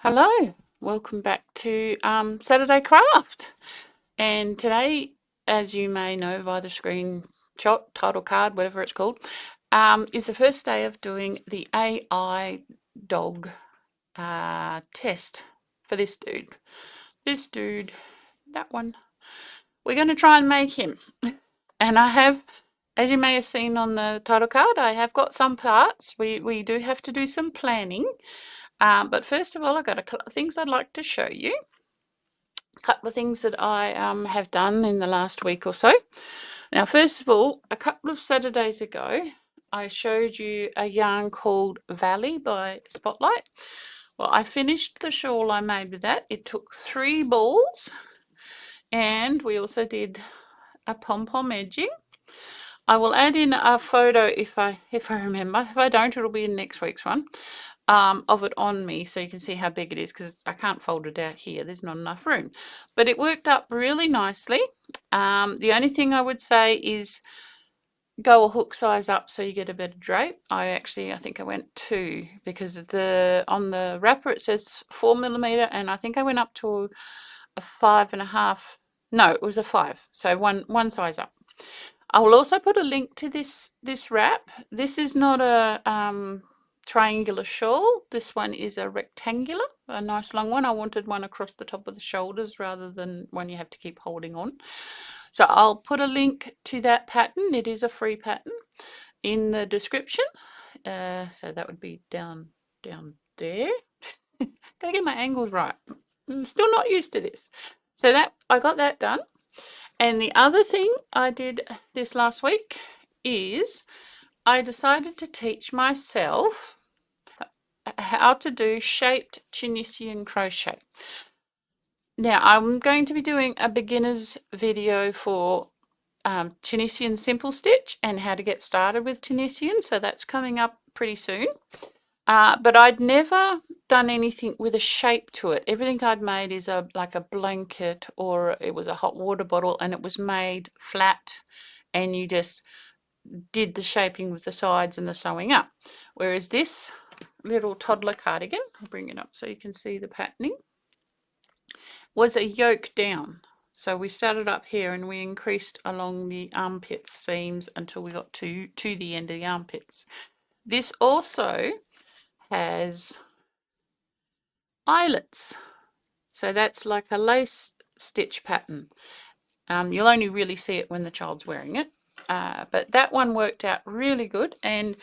Hello, welcome back to Saturday Craft. And today, as you may know by the screenshot, title card, whatever it's called, is the first day of doing the AI dog test for this dude. This dude, that one. We're going to try and make him. And I have, as you may have seen on the title card, I have got some parts. We do have to do some planning. But first of all, I've got a couple of things I'd like to show you. A couple of things that I have done in the last week or so. Now, first of all, a couple of Saturdays ago, I showed you a yarn called Valley by Spotlight. Well, I finished the shawl I made with that. It took 3 balls, and we also did a pom-pom edging. I will add in a photo if I remember. If I don't, it'll be in next week's one. Of it on me so you can see how big it is, because I can't fold it out here, there's not enough room, but it worked up really nicely. The only thing I would say is go a hook size up so you get a better drape. I think I went 2, because on the wrapper it says 4mm, and I think I went up to a 5.5. No, it was a 5, so one size up. I will also put a link to this wrap. This is not a triangular shawl. This one is a rectangular, a nice long one. I wanted one across the top of the shoulders rather than one you have to keep holding on. So I'll put a link to that pattern. It is a free pattern in the description. So that would be down there. Gotta get my angles right. I'm still not used to this. So that I got that done. And the other thing I did this last week is I decided to teach myself how to do shaped Tunisian crochet. Now, I'm going to be doing a beginner's video for Tunisian simple stitch and how to get started with Tunisian, so that's coming up pretty soon. But I'd never done anything with a shape to it. Everything I'd made is like a blanket, or it was a hot water bottle, and it was made flat, and you just did the shaping with the sides and the sewing up. Whereas this little toddler cardigan, I'll bring it up so you can see the patterning, was a yoke down. So we started up here and we increased along the armpit seams until we got to the end of the armpits. This also has eyelets, so that's like a lace stitch pattern. You'll only really see it when the child's wearing it, but that one worked out really good. And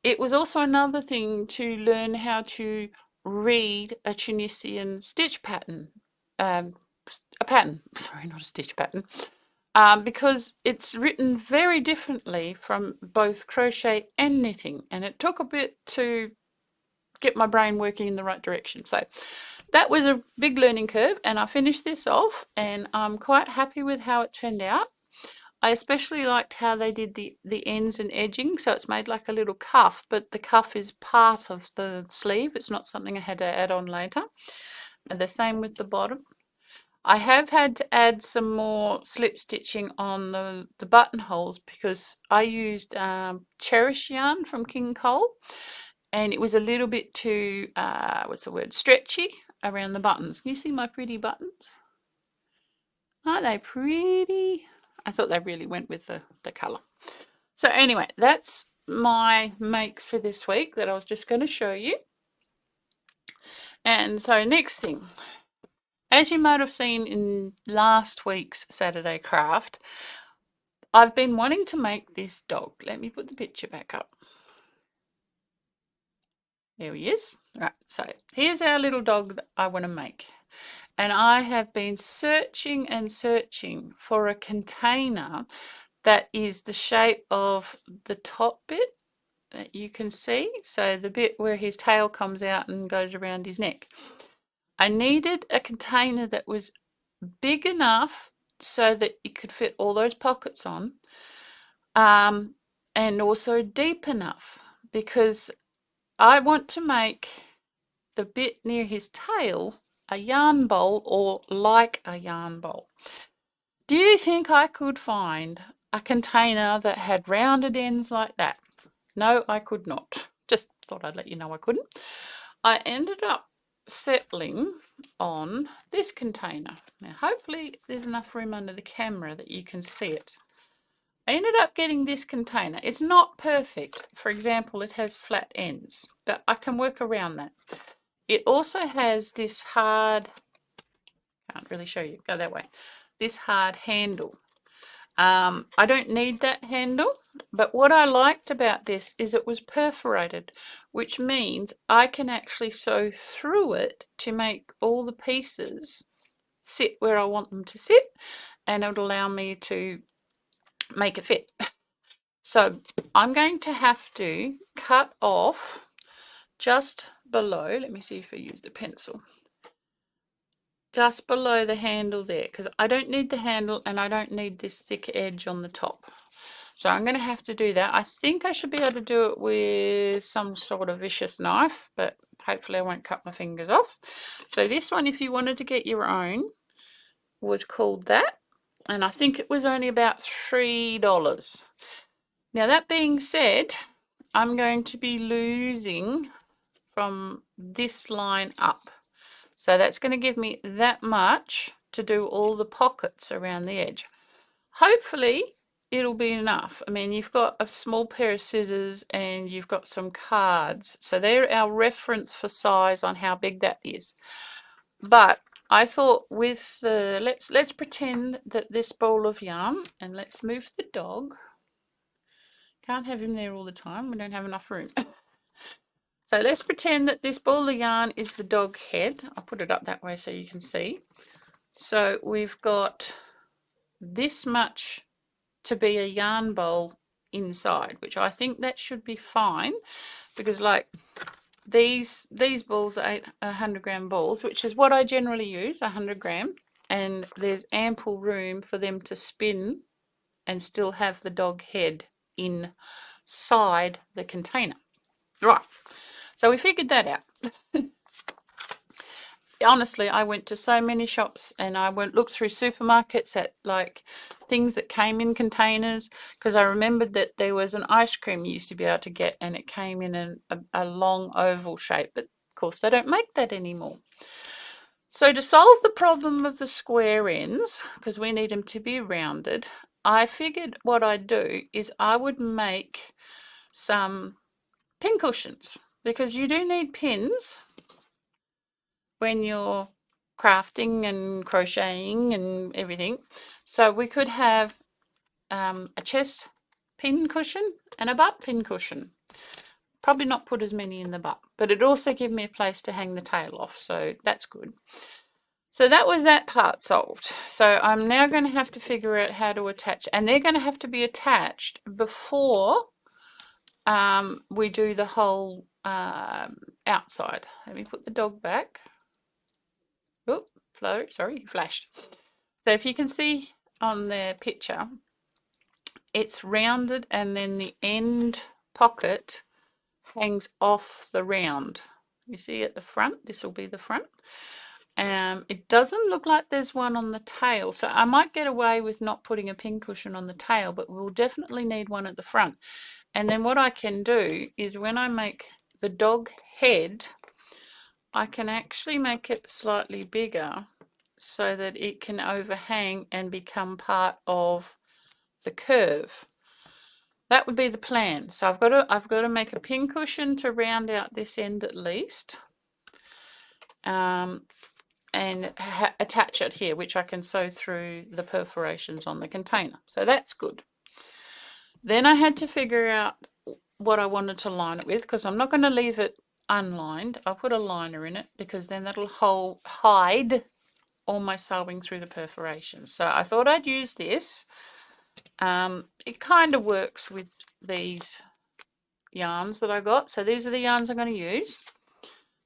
it was also another thing to learn how to read a Tunisian stitch pattern, sorry, not a stitch pattern, because it's written very differently from both crochet and knitting, and it took a bit to get my brain working in the right direction. So that was a big learning curve, and I finished this off, and I'm quite happy with how it turned out. I especially liked how they did the ends and edging, so it's made like a little cuff, but the cuff is part of the sleeve. It's not something I had to add on later. And the same with the bottom. I have had to add some more slip stitching on the buttonholes, because I used Cherish yarn from King Cole, and it was a little bit too, stretchy around the buttons. Can you see my pretty buttons? Aren't they pretty? I thought they really went with the colour. So anyway, that's my makes for this week that I was just going to show you. And so next thing, as you might have seen in last week's Saturday Craft, I've been wanting to make this dog. Let me put the picture back up. There he is. Right, so here's our little dog that I want to make. And I have been searching and searching for a container that is the shape of the top bit that you can see. So the bit where his tail comes out and goes around his neck. I needed a container that was big enough so that you could fit all those pockets on, and also deep enough, because I want to make the bit near his tail a yarn bowl, or like a yarn bowl. Do you think I could find a container that had rounded ends like that? No, I could not. Just thought I'd let you know I couldn't. I ended up settling on this container. Now hopefully there's enough room under the camera that you can see it. I ended up getting this container. It's not perfect. For example, it has flat ends, but I can work around that. It also has this hard, can't really show you, go that way, this hard handle. I don't need that handle, but what I liked about this is it was perforated, which means I can actually sew through it to make all the pieces sit where I want them to sit, and it would allow me to make it fit. So I'm going to have to cut off just below, let me see if I use the pencil, just below the handle there, because I don't need the handle and I don't need this thick edge on the top. So I'm going to have to do that. I think I should be able to do it with some sort of vicious knife, but hopefully I won't cut my fingers off. So this one, if you wanted to get your own, was called that, and I think it was only about $3. Now that being said, I'm going to be losing from this line up. So that's going to give me that much to do all the pockets around the edge. Hopefully it'll be enough. I mean, you've got a small pair of scissors and you've got some cards. So they're our reference for size on how big that is. But I thought with the, let's pretend that this ball of yarn, and let's move the dog. Can't have him there all the time. We don't have enough room. So let's pretend that this ball of yarn is the dog head. I'll put it up that way so you can see. So we've got this much to be a yarn bowl inside, which I think that should be fine, because like these balls are 100-gram balls, which is what I generally use, 100-gram, and there's ample room for them to spin and still have the dog head inside the container. Right, so we figured that out. Honestly, I went to so many shops and I looked through supermarkets at like things that came in containers, because I remembered that there was an ice cream you used to be able to get and it came in a long oval shape, but of course they don't make that anymore. So to solve the problem of the square ends, because we need them to be rounded, I figured what I'd do is I would make some pin cushions, because you do need pins when you're crafting and crocheting and everything. So we could have a chest pin cushion and a butt pin cushion. Probably not put as many in the butt, but it also give me a place to hang the tail off, so that's good. So that was that part solved. So I'm now going to have to figure out how to attach, and they're going to have to be attached before we do the whole outside. Let me put the dog back. Oh, sorry, flashed. So if you can see on the picture, it's rounded and then the end pocket hangs off the round. You see at the front, this will be the front. It doesn't look like there's one on the tail, so I might get away with not putting a pin cushion on the tail, but we'll definitely need one at the front. And then what I can do is when I make the dog head, I can actually make it slightly bigger so that it can overhang and become part of the curve. That would be the plan. So I've got to make a pin cushion to round out this end at least, and attach it here, which I can sew through the perforations on the container. So that's good. Then I had to figure out what I wanted to line it with, because I'm not going to leave it unlined. I'll put a liner in it because then that'll hide all my sewing through the perforations. So I thought I'd use this. It kind of works with these yarns that I got. So these are the yarns I'm going to use.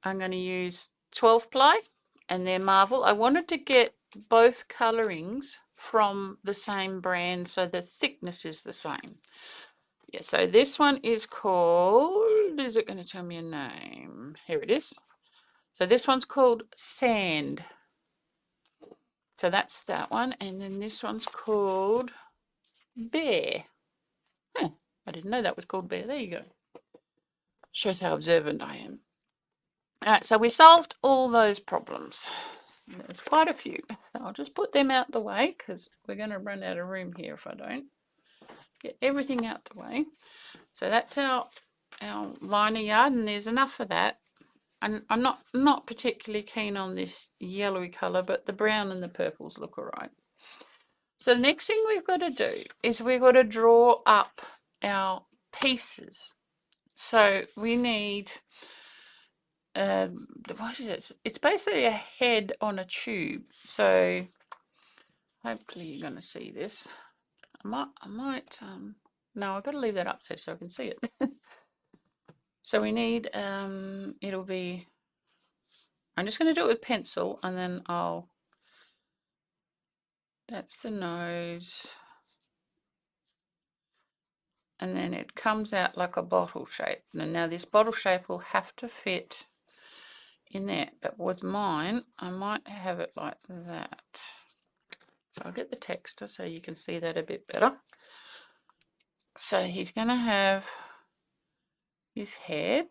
I'm going to use 12 ply, and they're Marvel. I wanted to get both colorings from the same brand so the thickness is the same. Yeah, so this one is called, is it going to tell me a name? Here it is. So this one's called Sand. So that's that one. And then this one's called Bear. Huh, I didn't know that was called Bear. There you go. Shows how observant I am. All right, so we solved all those problems. There's quite a few. I'll just put them out the way because we're going to run out of room here if I don't. Get everything out the way. So that's our liner yard, and there's enough of that. And I'm not particularly keen on this yellowy colour, but the brown and the purples look all right. So the next thing we've got to do is we've got to draw up our pieces. So we need, what is it? It's basically a head on a tube. So hopefully you're going to see this. I might, no, I've got to leave that up so I can see it. So we need, it'll be, I'm just going to do it with pencil and then that's the nose. And then it comes out like a bottle shape. Now this bottle shape will have to fit in there, but with mine, I might have it like that. So I'll get the texture so you can see that a bit better. So he's going to have his head.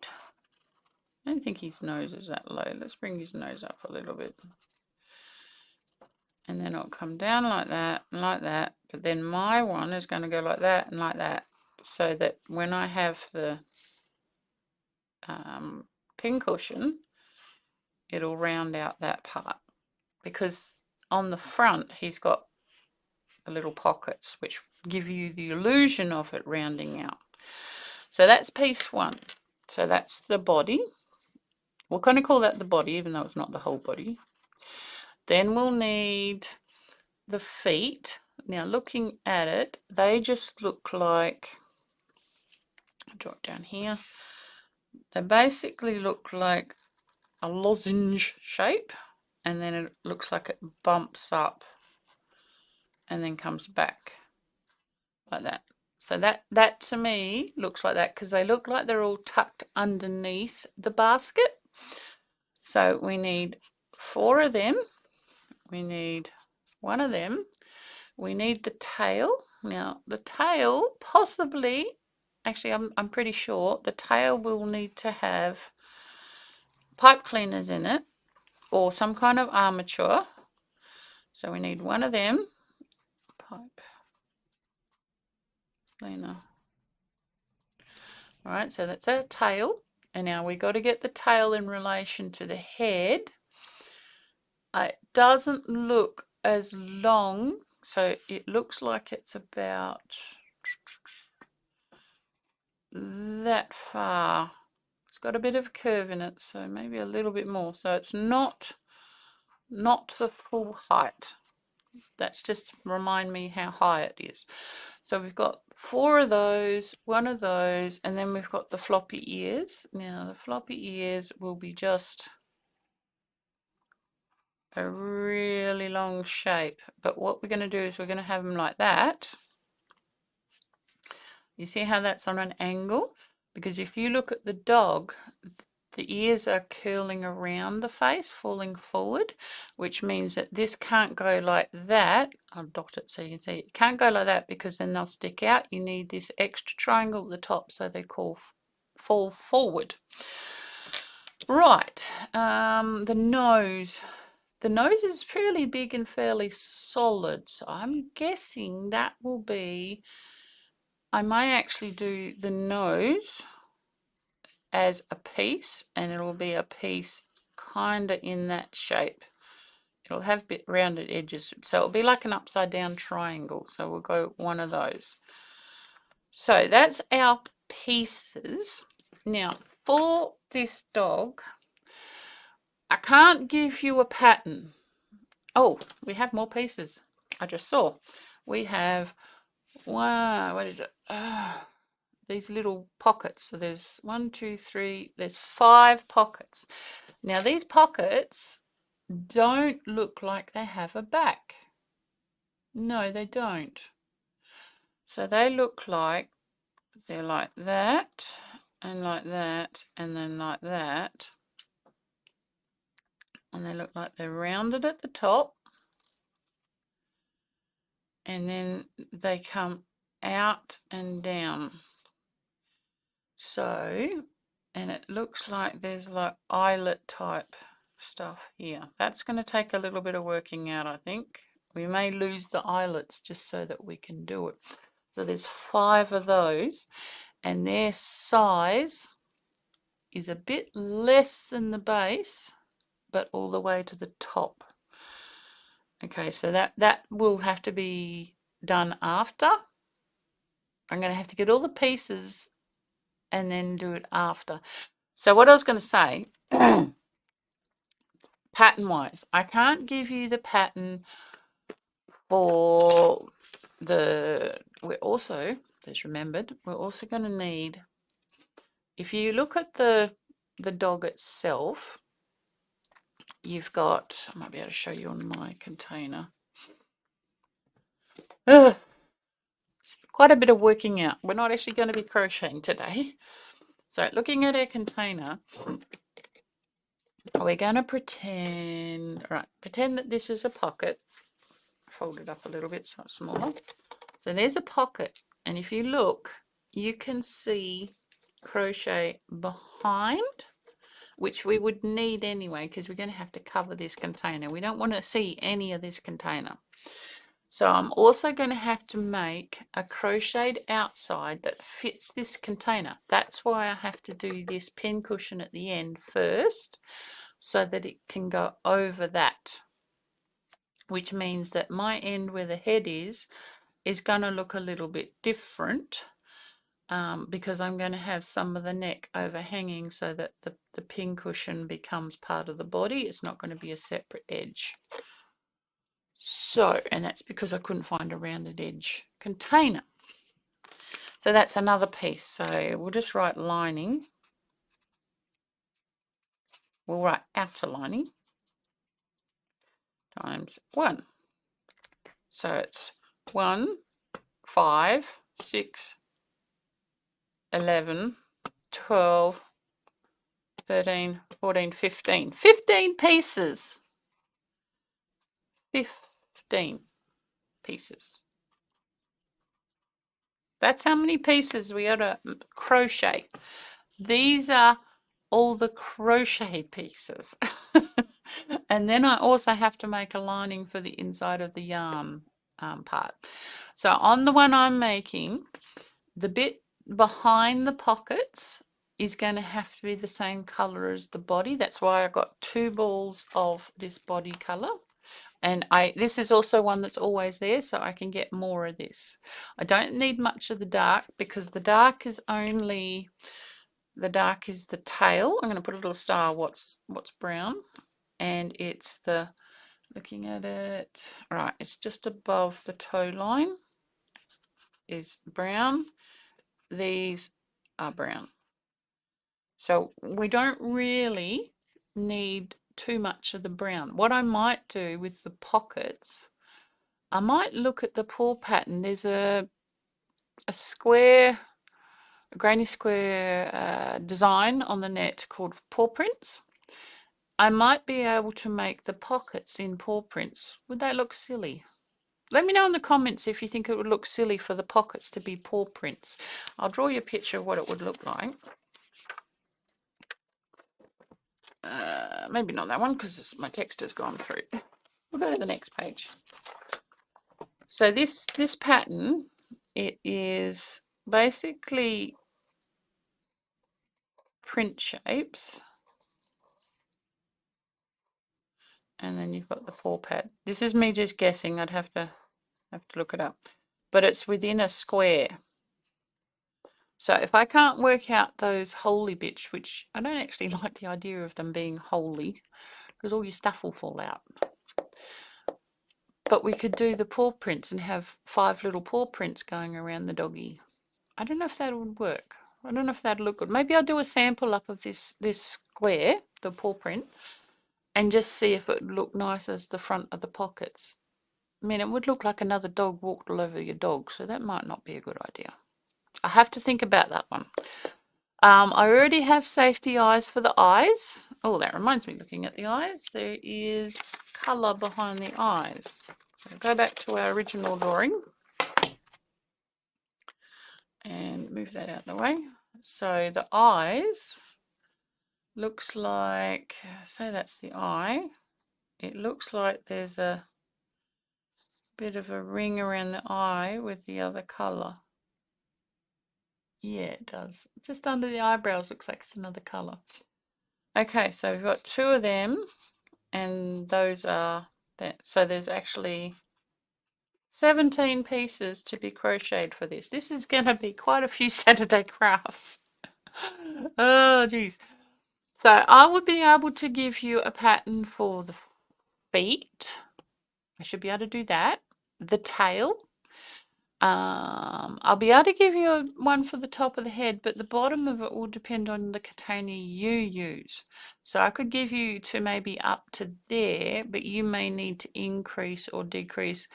I don't think his nose is that low. Let's bring his nose up a little bit. And then it'll come down like that and like that. But then my one is going to go like that and like that. So that when I have the pincushion, it'll round out that part. Because on the front, he's got the little pockets, which give you the illusion of it rounding out. So that's piece one. So that's the body. We'll kind of call that the body, even though it's not the whole body. Then we'll need the feet. Now looking at it, they just look like, I'll draw it down here. They basically look like a lozenge shape, and then it looks like it bumps up and then comes back like that. So that to me looks like that because they look like they're all tucked underneath the basket. So we need 4 of them. We need 1 of them. We need the tail. Now the tail possibly, actually I'm pretty sure the tail will need to have pipe cleaners in it or some kind of armature. So we need 1 of them. Pipe cleaner. All right, so that's our tail. And now we got to get the tail in relation to the head. It doesn't look as long, so it looks like it's about that far. It's got a bit of a curve in it, so maybe a little bit more. So it's not the full height. That's just to remind me how high it is. So we've got 4 of those, 1 of those, and then we've got the floppy ears. Now the floppy ears will be just a really long shape, but what we're going to do is we're going to have them like that. You see how that's on an angle? Because if you look at the dog, the ears are curling around the face, falling forward, which means that this can't go like that. I'll dot it so you can see. It can't go like that because then they'll stick out. You need this extra triangle at the top so they fall forward. Right, the nose. The nose is fairly big and fairly solid, so I'm guessing that will be, I may actually do the nose as a piece, and it'll be a piece kind of in that shape. It'll have a bit rounded edges, so it'll be like an upside down triangle, so we'll go 1 of those. So that's our pieces. Now for this dog, I can't give you a pattern. Oh, we have more pieces. I just saw. We have, wow, what is it? These little pockets. So there's 1, 2, 3, there's 5 pockets. Now these pockets don't look like they have a back. No, they don't. So they look like they're like that, and like that, and then like that. And they look like they're rounded at the top. And then they come out and down. So And it looks like there's like eyelet type stuff here. That's going to take a little bit of working out, I think. We may lose the eyelets just so that we can do it. So there's 5 of those, and their size is a bit less than the base, but all the way to the top. Okay, so that will have to be done after. I'm going to have to get all the pieces and then do it after. So what I was going to say, pattern-wise, I can't give you the pattern for we're also, just remembered, we're also going to need, if you look at the dog itself, you've got, I might be able to show you on my container. It's quite a bit of working out. We're not actually going to be crocheting today. So looking at our container, we're going to pretend that this is a pocket. Fold it up a little bit so it's smaller. So there's a pocket, and if you look, you can see crochet behind, which we would need anyway because we're going to have to cover this container. We don't want to see any of this container. So I'm also going to have to make a crocheted outside that fits this container. That's why I have to do this pin cushion at the end first, so that it can go over that, which means that my end where the head is going to look a little bit different, because I'm going to have some of the neck overhanging so that the pin cushion becomes part of the body. It's not going to be a separate edge. So, and that's because I couldn't find a rounded edge container. So that's another piece. So we'll just write lining. We'll write outer lining times 1. So it's 1, 5, 6, 11, 12, 13, 14, 15. 15 pieces. 15 pieces. That's how many pieces we got to crochet. These are all the crochet pieces. And then I also have to make a lining for the inside of the yarn part. So on the one I'm making, the bit behind the pockets is going to have to be the same color as the body. That's why I got 2 balls of this body color. And this is also one that's always there, so I can get more of this. I don't need much of the dark because the dark is only, the dark is the tail. I'm going to put a little star what's brown, and it's the, looking at it, right, it's just above the toe line is brown. These are brown. So we don't really need too much of the brown. What I might do with the pockets, I might look at the paw pattern. There's a square, a granny square design on the net called paw prints. I might be able to make the pockets in paw prints. Would they look silly? Let me know in the comments if you think it would look silly for the pockets to be paw prints. I'll draw you a picture of what it would look like. Maybe not that one because my text has gone through. We'll go to the next page. So this pattern, it is basically print shapes, and then you've got the paw pad. This is me just guessing. I'd have to look it up, but it's within a square. So if I can't work out those holy bits, which I don't actually like the idea of them being holy, because all your stuff will fall out. But we could do the paw prints and have 5 little paw prints going around the doggy. I don't know if that would work. I don't know if that'd look good. Maybe I'll do a sample up of this square, the paw print, and just see if it would look nice as the front of the pockets. I mean, it would look like another dog walked all over your dog, so that might not be a good idea. I have to think about that one. I already have safety eyes for the eyes. Oh, that reminds me, looking at the eyes, there is colour behind the eyes. So go back to our original drawing and move that out of the way. So the eyes, looks like, say that's the eye. It looks like there's a bit of a ring around the eye with the other colour. Yeah, it does. Just under the eyebrows looks like it's another colour. Okay, so we've got 2 of them, and those are that. So there's actually 17 pieces to be crocheted for this. This is going to be quite a few Saturday crafts. Oh, geez. So I would be able to give you a pattern for the feet. I should be able to do that. The tail. I'll be able to give you one for the top of the head, but the bottom of it will depend on the container you use. So I could give you to maybe up to there, but you may need to increase or decrease.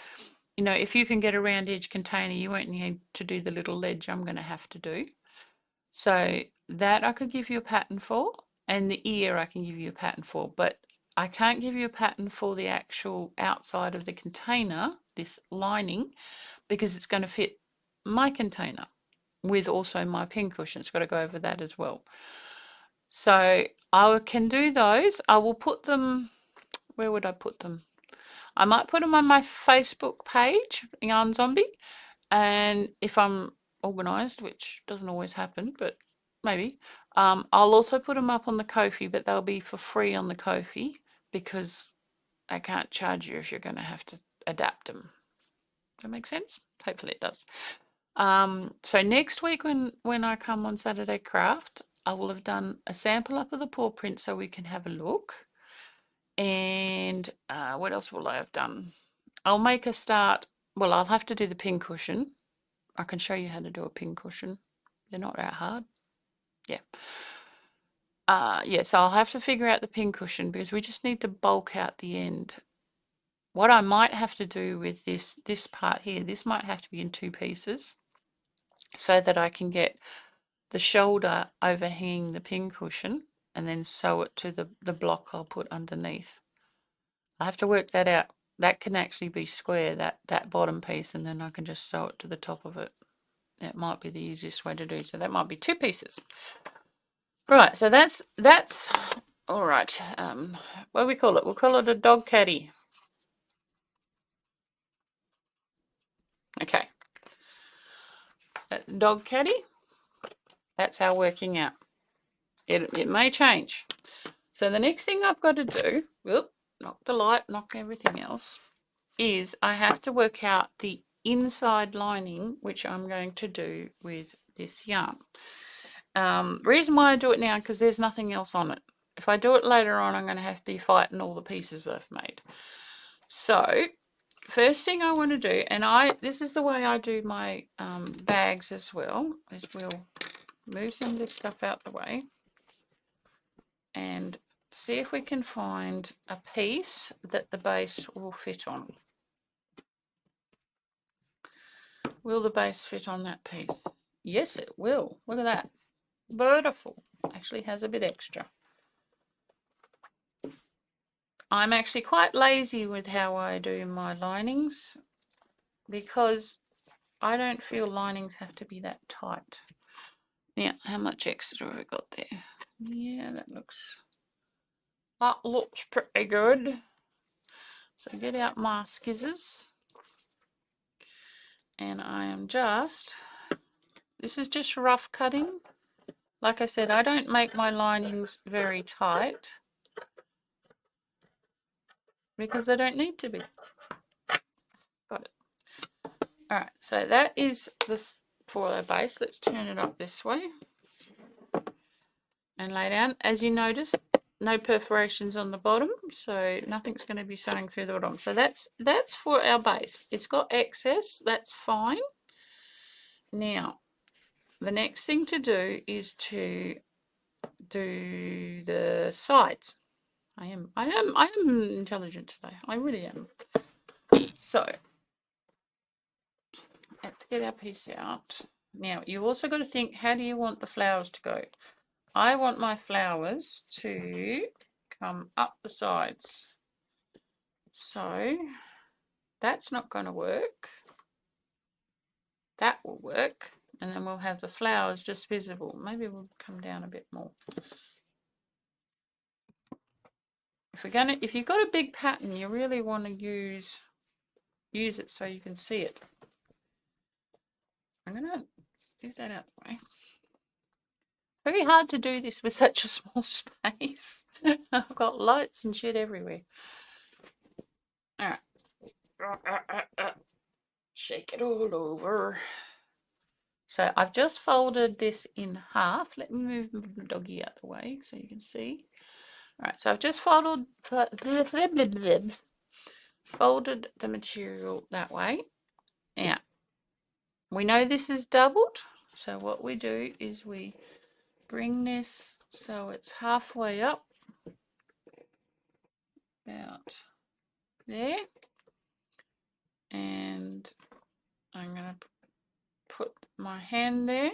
You know, if you can get a round edge container, you won't need to do the little ledge I'm going to have to do. So that I could give you a pattern for, and the ear I can give you a pattern for, but I can't give you a pattern for the actual outside of the container, this lining, because it's going to fit my container with also my pincushion. It's got to go over that as well. So I can do those. I will put them, where would I put them? I might put them on my Facebook page, Yarn Zombie, and if I'm organised, which doesn't always happen, but maybe, I'll also put them up on the Ko-fi, but they'll be for free on the Ko-fi because I can't charge you if you're going to have to adapt them. Does that make sense? Hopefully it does. So next week when I come on Saturday Craft, I will have done a sample up of the paw print so we can have a look. And what else will I have done? I'll make a start. Well, I'll have to do the pincushion. I can show you how to do a pincushion. They're not that hard. Yeah. Yeah, so I'll have to figure out the pincushion because we just need to bulk out the end. What I might have to do with this part here, this might have to be in 2 pieces so that I can get the shoulder overhanging the pincushion and then sew it to the block I'll put underneath. I have to work that out. That can actually be square, that bottom piece, and then I can just sew it to the top of it. That might be the easiest way to do. So that might be 2 pieces. Right, so that's all right. What do we call it? We'll call it a dog caddy. Okay. Dog caddy. That's our working out. It may change. So the next thing I've got to do, whoop, knock the light, knock everything else, is I have to work out the inside lining, which I'm going to do with this yarn. Reason why I do it now, because there's nothing else on it. If I do it later on, I'm going to have to be fighting all the pieces I've made. So first thing I want to do, and this is the way I do my bags as well, is we'll move some of this stuff out the way and see if we can find a piece that the base will fit on. Will the base fit on that piece? Yes, it will. Look at that. Beautiful. Actually has a bit extra. I'm actually quite lazy with how I do my linings because I don't feel linings have to be that tight. Now, how much extra have I got there? Yeah, that looks pretty good. So get out my skizzers. And I am this is just rough cutting. Like I said, I don't make my linings very tight because they don't need to be. Got it. All right, so that is this for our base. Let's turn it up this way and lay down. As you notice, no perforations on the bottom, so nothing's going to be sewing through the bottom. So that's for our base. It's got excess, that's fine. Now, the next thing to do is to do the sides. I am intelligent today. I really am. So let's get our piece out. Now, you've also got to think, how do you want the flowers to go? I want my flowers to come up the sides. So that's not going to work. That will work. And then we'll have the flowers just visible. Maybe we'll come down a bit more. if you've got a big pattern, you really want to use it so you can see it. I'm gonna move that out of the way. Very hard to do this with such a small space. I've got lights and shit everywhere. All right. Shake it all over. So I've just folded this in half. Let me move the doggy out of the way so you can see. All right, so I've just folded the material that way. Now, we know this is doubled. So what we do is we bring this so it's halfway up. About there. And I'm going to put my hand there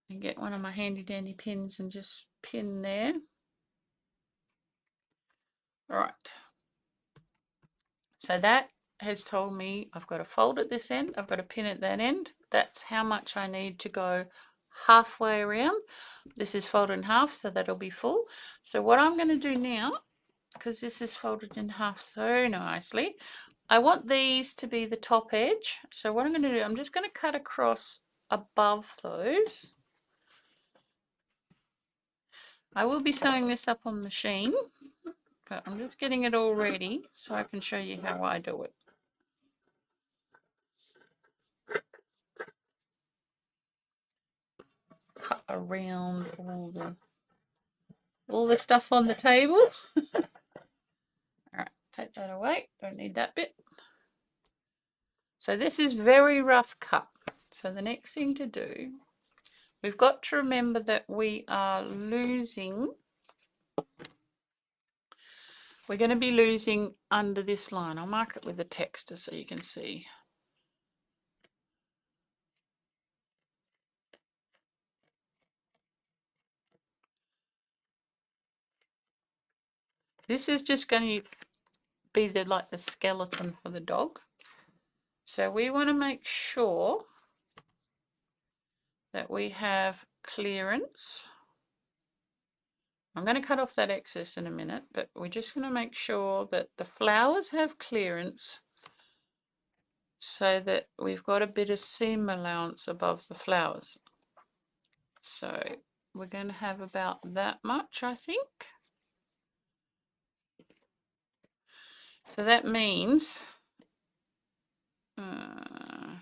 and get one of my handy dandy pins and just pin there. All right. So that has told me I've got to fold at this end, I've got to pin at that end. That's how much I need to go halfway around. This is folded in half, so that'll be full. So what I'm going to do now, because this is folded in half so nicely, I want these to be the top edge. So what I'm going to do, I'm just going to cut across above those. I will be sewing this up on the machine, but I'm just getting it all ready so I can show you how I do it. Cut around all the stuff on the table. Alright, take that away. Don't need that bit. So this is very rough cut. So the next thing to do, we've got to remember that we are losing. We're going to be losing under this line. I'll mark it with the text so you can see. This is just going to be like the skeleton for the dog. So we want to make sure that we have clearance. I'm going to cut off that excess in a minute, but we're just going to make sure that the flowers have clearance so that we've got a bit of seam allowance above the flowers. So we're going to have about that much, I think. So that means I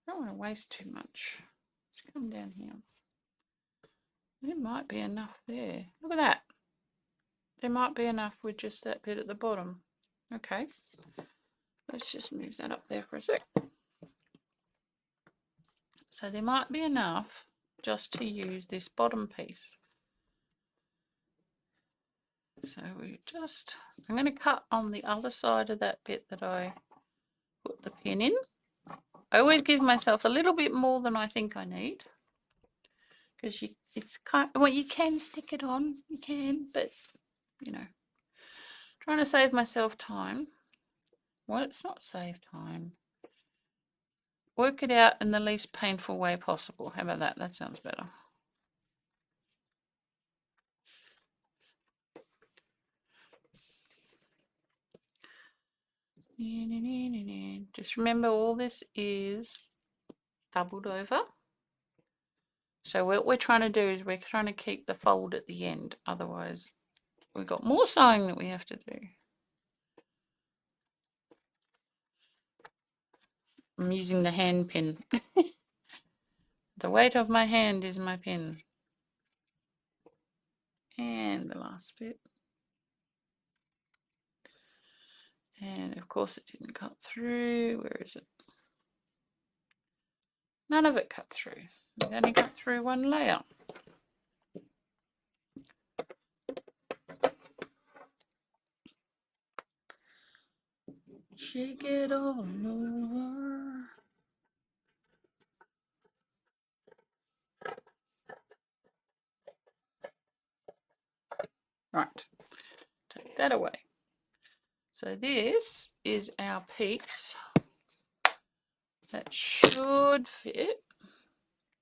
don't want to waste too much. Let's come down here. There might be enough there. Look at that. There might be enough with just that bit at the bottom. Okay. Let's just move that up there for a sec. So there might be enough just to use this bottom piece. So I'm going to cut on the other side of that bit that I put the pin in. I always give myself a little bit more than I think I need, because you can stick it on, you can, but you know, trying to save myself time. Well, it's not save time. Work it out in the least painful way possible. How about that? That sounds better. Just remember, all this is doubled over. So what we're trying to do is we're trying to keep the fold at the end. Otherwise, we've got more sewing that we have to do. I'm using the hand pin. The weight of my hand is my pin. And the last bit. And of course it didn't cut through. Where is it? None of it cut through. It only cut through one layer. Shake it all over. Right, take that away. So this is our piece that should fit.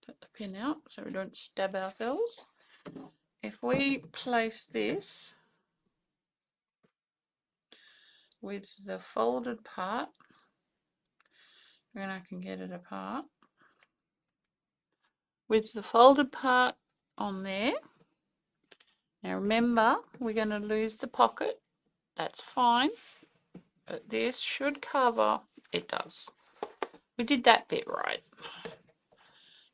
Put the pin out so we don't stab ourselves. If we place this with the folded part, when I can get it apart, with the folded part on there. Now remember, we're going to lose the pocket. That's fine, but this should cover. It does. We did that bit right.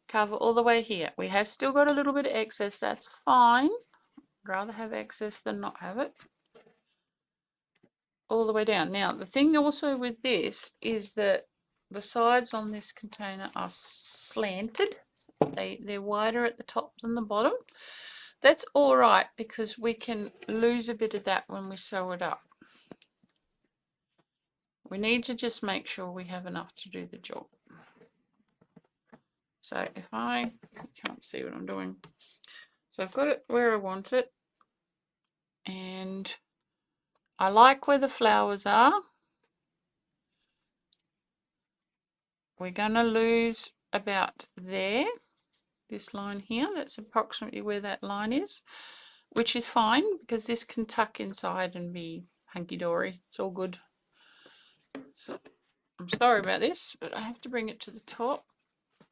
Cover all the way here. We have still got a little bit of excess. That's fine. I'd rather have excess than not have it. All the way down. Now the thing also with this is that the sides on this container are slanted. They're wider at the top than the bottom. That's all right because we can lose a bit of that when we sew it up. We need to just make sure we have enough to do the job. So if I can't see what I'm doing, so I've got it where I want it, and I like where the flowers are. We're going to lose about there, this line here. That's approximately where that line is, which is fine because this can tuck inside and be hunky-dory. It's all good. So I'm sorry about this, but I have to bring it to the top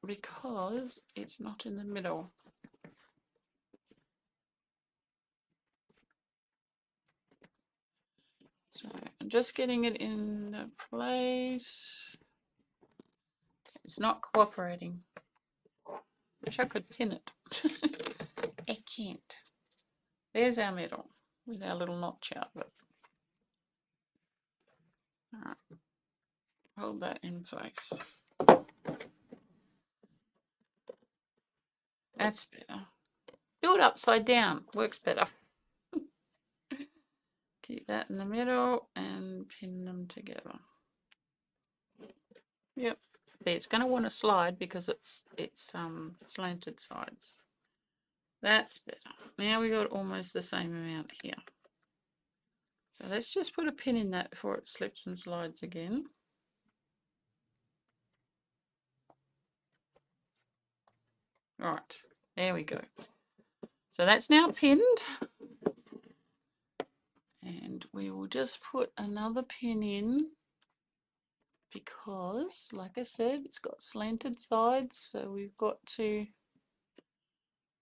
because it's not in the middle. So I'm just getting it in the place. It's not cooperating. Wish I could pin it. I can't. There's our middle with our little notch out of it. Alright. Hold that in place. That's better. Do it upside down. Works better. Keep that in the middle and pin them together. Yep. It's going to want to slide because it's slanted sides. That's better. Now we got almost the same amount here. So let's just put a pin in that before it slips and slides again. Right, there we go. So that's now pinned. And we will just put another pin in because, like I said, it's got slanted sides. So we've got to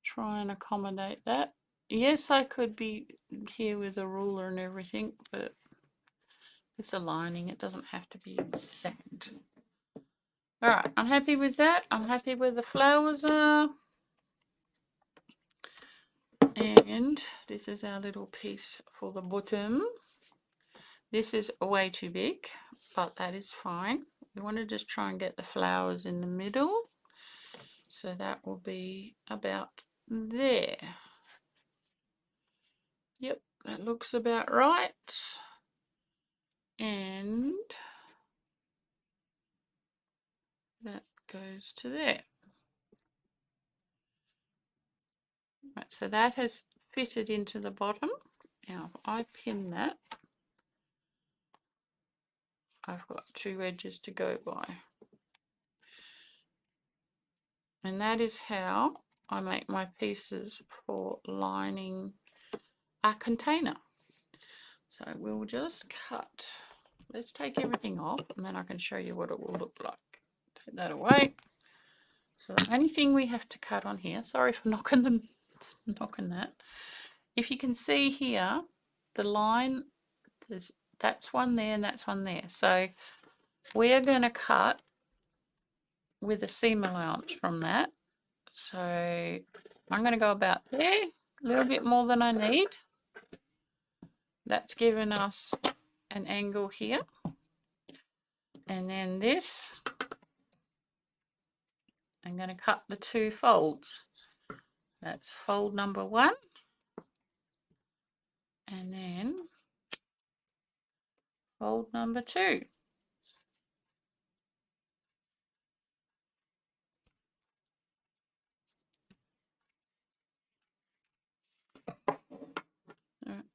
try and accommodate that. Yes, I could be here with a ruler and everything, but it's a lining. It doesn't have to be exact. All right, I'm happy with that. I'm happy where the flowers are. And this is our little piece for the bottom. This is way too big, but that is fine. We want to just try and get the flowers in the middle. So that will be about there. Yep, that looks about right. And that goes to there. Right, so that has fitted into the bottom. Now if I pin that, I've got two edges to go by. And that is how I make my pieces for lining a container. So we'll just cut. Let's take everything off and then I can show you what it will look like. Take that away. So the only thing we have to cut on here, sorry for knocking that. If you can see here, the line, that's one there and that's one there. So we are going to cut with a seam allowance from that. So I'm going to go about there, a little bit more than I need. That's given us an angle here. And then this, I'm going to cut the two folds. That's fold number 1. And then fold number 2.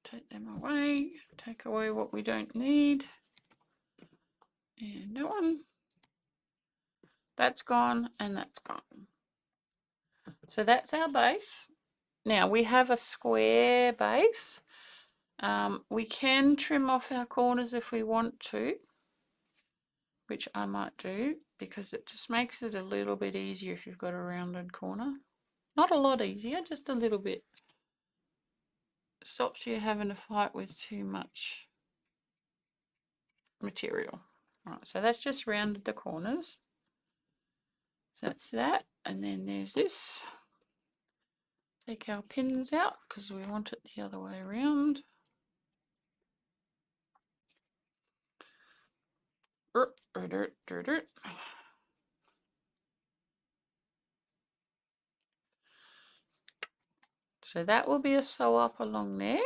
Take them away, take away what we don't need. And that one, that's gone and that's gone. So that's our base. Now we have a square base. We can trim off our corners if we want to, which I might do because it just makes it a little bit easier if you've got a rounded corner. Not a lot easier, just a little bit. Stops you having to fight with too much material. Right, so that's just rounded the corners. So that's that, and then there's this. Take our pins out because we want it the other way around. So that will be a sew up along there.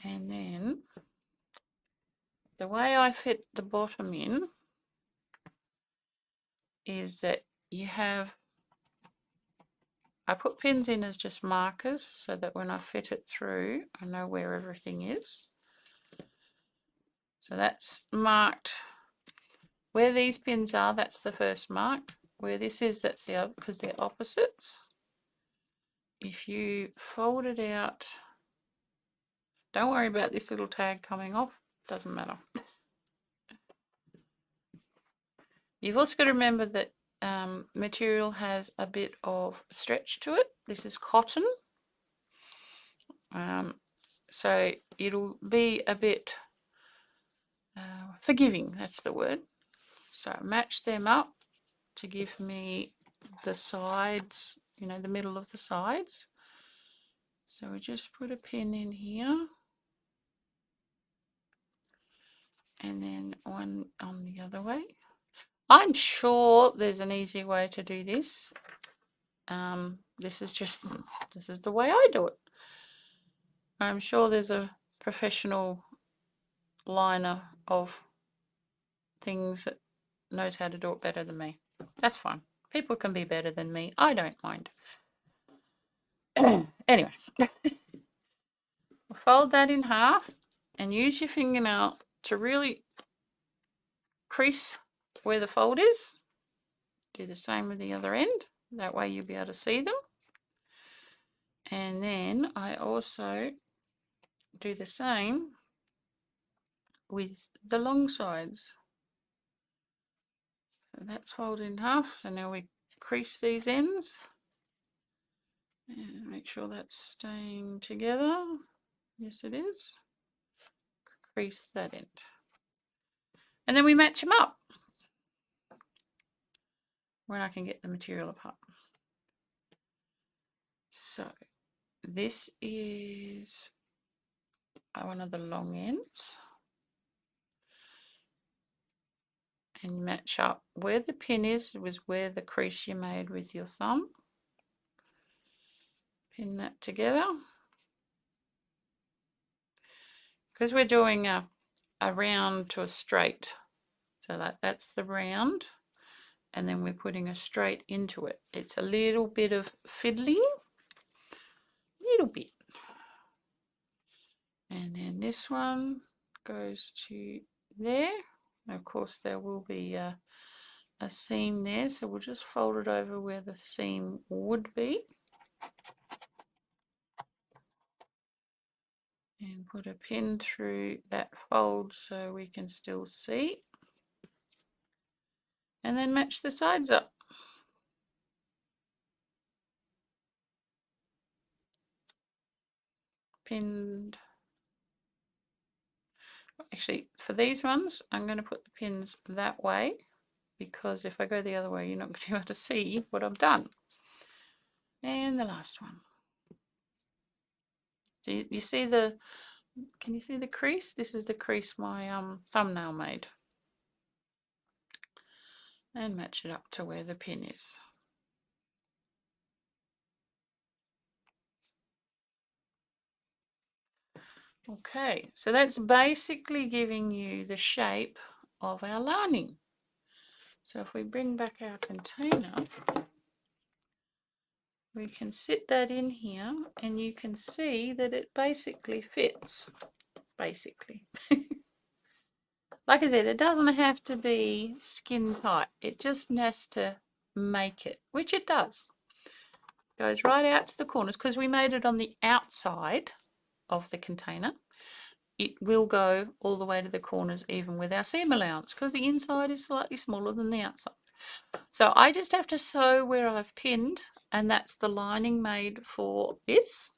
And then the way I fit the bottom in is that you have, I put pins in as just markers so that when I fit it through, I know where everything is. So that's marked. Where these pins are, that's the first mark. Where this is, that's the other, because they're opposites. If you fold it out, don't worry about this little tag coming off, doesn't matter. You've also got to remember that material has a bit of stretch to it. This is cotton. So it'll be a bit forgiving, that's the word. So match them up to give me the sides, you know, the middle of the sides. So we just put a pin in here. And then one on the other way. I'm sure there's an easy way to do this. This is the way I do it. I'm sure there's a professional liner of things that knows how to do it better than me. That's fine. People can be better than me. I don't mind. Anyway, fold that in half and use your fingernail to really crease where the fold is. Do the same with the other end. That way you'll be able to see them. And then I also do the same with the long sides. So that's folded in half. So now we crease these ends and make sure that's staying together. Yes, it is. Crease that end. And then we match them up when I can get the material apart. So this is one of the long ends. And match up where the pin is with where the crease you made with your thumb. Pin that together. Because we're doing a round to a straight, so that's the round, and then we're putting a straight into it. It's a little bit of fiddling, little bit. And then this one goes to there. And of course there will be a seam there, so we'll just fold it over where the seam would be. And put a pin through that fold so we can still see. And then match the sides up. Pinned. Actually, for these ones, I'm going to put the pins that way because if I go the other way, you're not going to be able to see what I've done. And the last one. So you see the, can you see the crease? This is the crease my thumbnail made. And match it up to where the pin is. Okay, so that's basically giving you the shape of our lining. So if we bring back our container, we can sit that in here and you can see that it basically fits. Basically. Like I said, it doesn't have to be skin tight. It just has to make it, which it does. Goes right out to the corners because we made it on the outside of the container. It will go all the way to the corners even with our seam allowance because the inside is slightly smaller than the outside. So I just have to sew where I've pinned, and that's the lining made for this.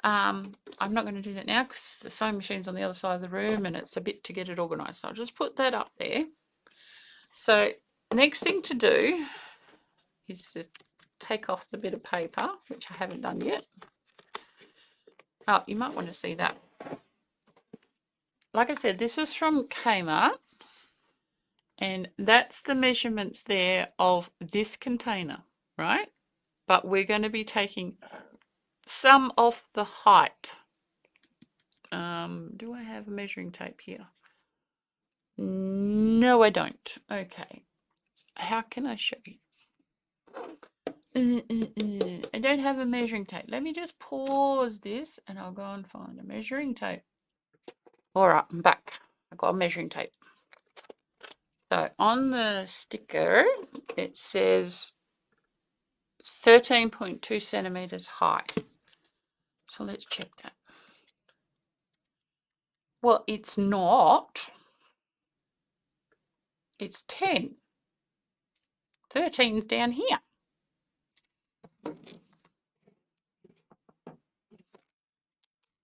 I'm not going to do that now because the sewing machine's on the other side of the room and it's a bit to get it organised. So I'll just put that up there. So next thing to do is to take off the bit of paper, which I haven't done yet. Oh, you might want to see that. Like I said, this is from Kmart, and that's the measurements there of this container, right? But we're going to be taking some off the height. Do I have a measuring tape here? No, I don't. Okay. How can I show you? I don't have a measuring tape. Let me just pause this and I'll go and find a measuring tape. All right, I'm back. I've got a measuring tape. So on the sticker, it says 13.2 centimeters high. So let's check that. Well, it's not. It's 10. 13's down here.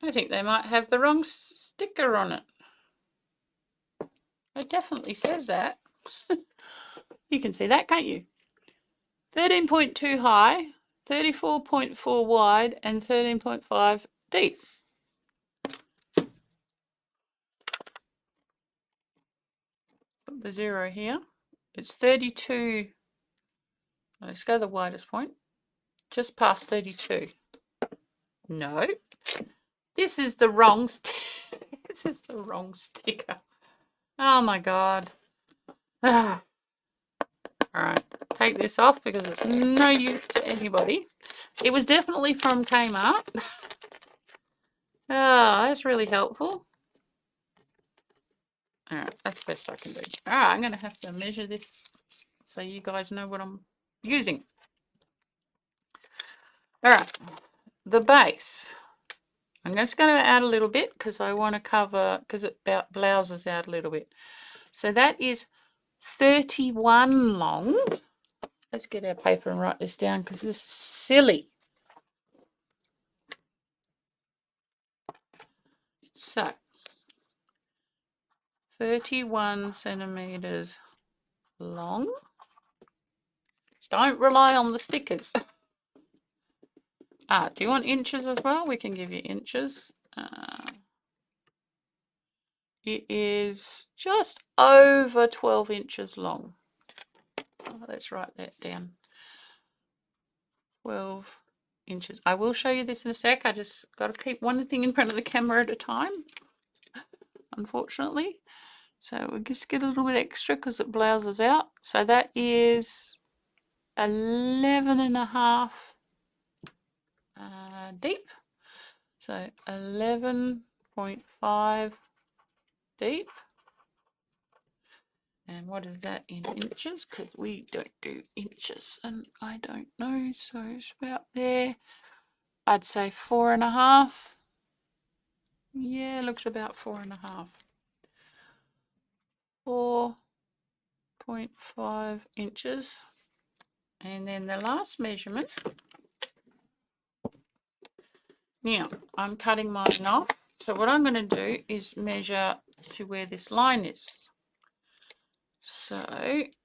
I think they might have the wrong sticker on it. It definitely says that. You can see that, can't you? 13.2 high, 34.4 wide, and 13.5 deep. Put the 0 here. It's 32. Let's go to the widest point. Just past 32. No. This is the wrong this is the wrong sticker. Oh my god. All right, take this off because it's no use to anybody. It was definitely from Kmart. Oh, that's really helpful. All right, that's the best I can do. All right, I'm going to have to measure this so you guys know what I'm using. All right, the base. I'm just going to add a little bit because I want to cover, because it blouses out a little bit. So that is 31 long. Let's get our paper and write this down because this is silly. So 31 centimeters long. Don't rely on the stickers. Do you want inches as well? We can give you inches. It is just over 12 inches long. Let's write that down. 12 inches. I will show you this in a sec. I just got to keep one thing in front of the camera at a time, unfortunately. So we'll just get a little bit extra because it blouses out. So that is 11.5 deep. So 11.5 deep. And what is that in inches? Because we don't do inches and I don't know. So it's about there. I'd say 4.5. Yeah, looks about 4.5. 4.5 inches. And then the last measurement. Now, I'm cutting mine off. So what I'm going to do is measure to where this line is. So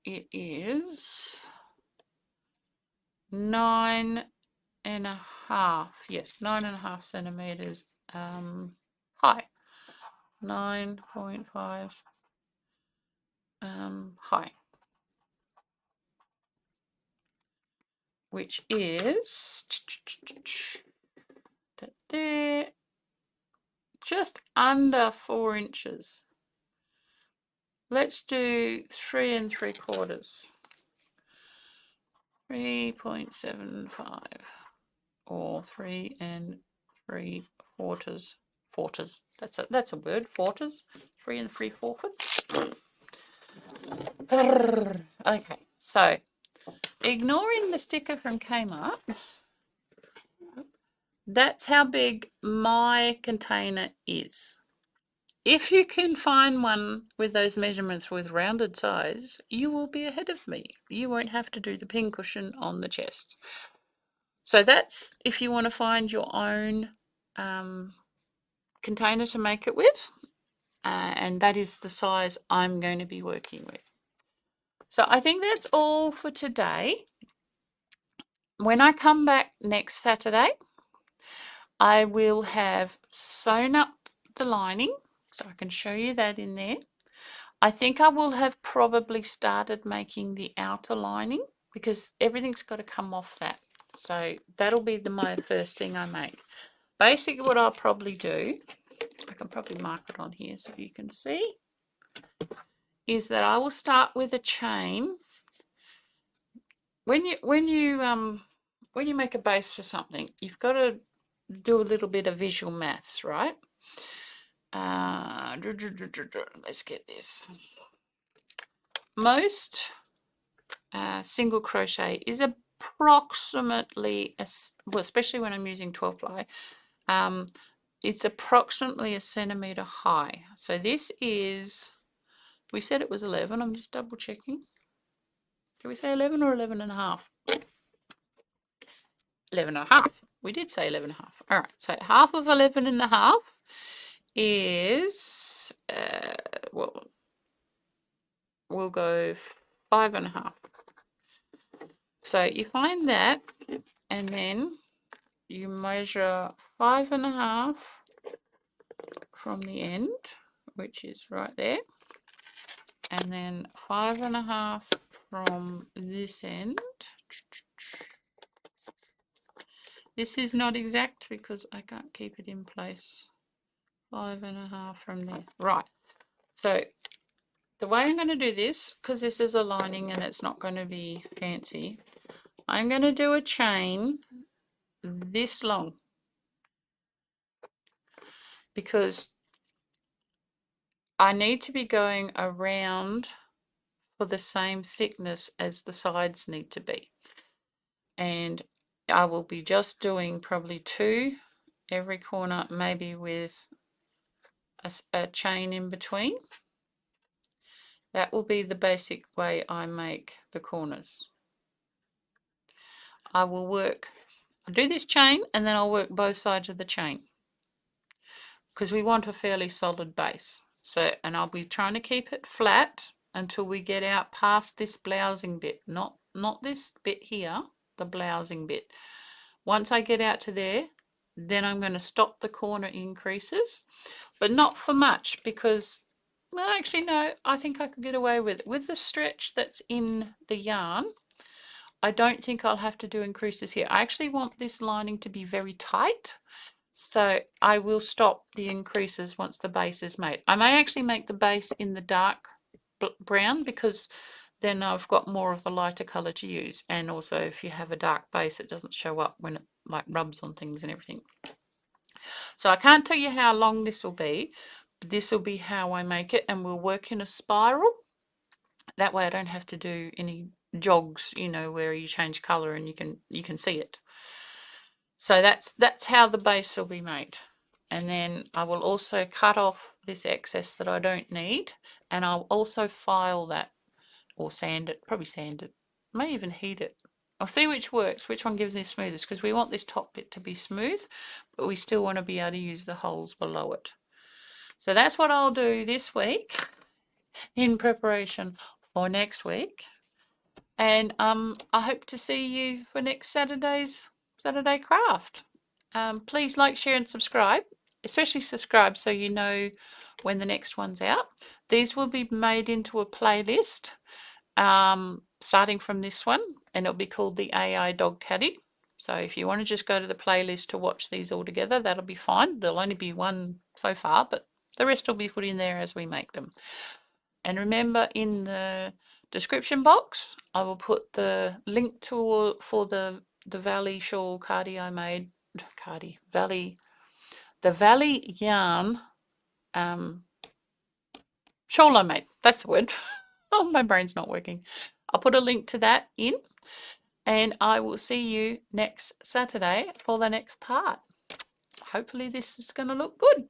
it is 9.5. Yes, 9.5 centimeters high. 9.5 high. Which is there, just under 4 inches. Let's do 3 3/4. 3.75 or 3 3/4 Forters. That's a word. Forters. 3 3/4. Okay, so ignoring the sticker from Kmart, that's how big my container is. If you can find one with those measurements with rounded size, you will be ahead of me. You won't have to do the pincushion on the chest. So that's if you want to find your own container to make it with, and that is the size I'm going to be working with. So I think that's all for today. When I come back next Saturday, I will have sewn up the lining, so I can show you that in there. I think I will have probably started making the outer lining because everything's got to come off that. So that'll be my first thing I make. Basically what I'll probably do, I can probably mark it on here so you can see, is that I will start with a chain. When you make a base for something, you've got to do a little bit of visual maths, right? Let's get this. Most single crochet is approximately, well, especially when I'm using 12 ply, it's approximately 1 centimeter high. So this is, we said it was 11. I'm just double checking. Did we say 11 or 11 and a half? 11 and a half. We did say 11 and a half. All right, so half of 11 and a half is, well, we'll go 5 and a half. So you find that, and then you measure 5 and a half from the end, which is right there, and then 5 and a half from this end. This is not exact because I can't keep it in place. 5 and a half from there. Right. So the way I'm going to do this, because this is a lining and it's not going to be fancy, I'm going to do a chain this long because I need to be going around for the same thickness as the sides need to be. And I will be just doing probably 2 every corner, maybe with a chain in between. That will be the basic way I make the corners. I will work, I'll do this chain and then I'll work both sides of the chain because we want a fairly solid base. So, and I'll be trying to keep it flat until we get out past this blousing bit, not this bit here, the blousing bit. Once I get out to there, then I'm going to stop the corner increases, but not for much because, well, actually no, I think I could get away with it. With the stretch that's in the yarn, I don't think I'll have to do increases here. I actually want this lining to be very tight, so I will stop the increases once the base is made. I may actually make the base in the dark brown because then I've got more of the lighter color to use, and also if you have a dark base it doesn't show up when it like rubs on things and everything. So I can't tell you how long this will be, but this will be how I make it, and we'll work in a spiral. That way I don't have to do any jogs, you know, where you change color and you can see it. So that's how the base will be made. And then I will also cut off this excess that I don't need, and I'll also file that or sand it, probably sand it, may even heat it. I'll see which works, which one gives me the smoothest, because we want this top bit to be smooth, but we still want to be able to use the holes below it. So that's what I'll do this week in preparation for next week. And I hope to see you for next Saturday's Saturday Craft. Please like, share and subscribe, especially subscribe so you know when the next one's out. These will be made into a playlist starting from this one, and it'll be called the AI Dog Caddy. So if you want to just go to the playlist to watch these all together, that'll be fine. There'll only be one so far, but the rest will be put in there as we make them. And remember, in the description box I will put the link to for the Valley shawl cardi I made, Valley the Valley Yarn shawl I made. That's the word. Oh, my brain's not working. I'll put a link to that in, and I will see you next Saturday for the next part. Hopefully this is going to look good.